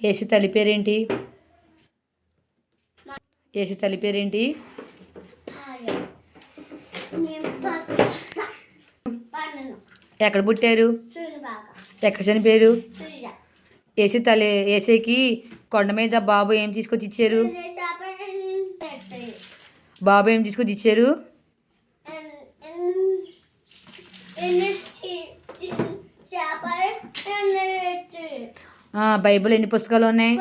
ఏసు తల్లి పేరేంటి? ఏసు తల్లి పేరేంటి? ఎక్కడ పుట్టారు? ఎక్కడ చనిపోయారు? ఏసు తల్లి ఏసేకి కొండ మీద బాబు ఏం తీసుకొచ్చి ఇచ్చారు? బాబు ఏం తీసుకొచ్చి ఇచ్చారు? బైబిల్ ఎన్ని పుస్తకాలు ఉన్నాయి?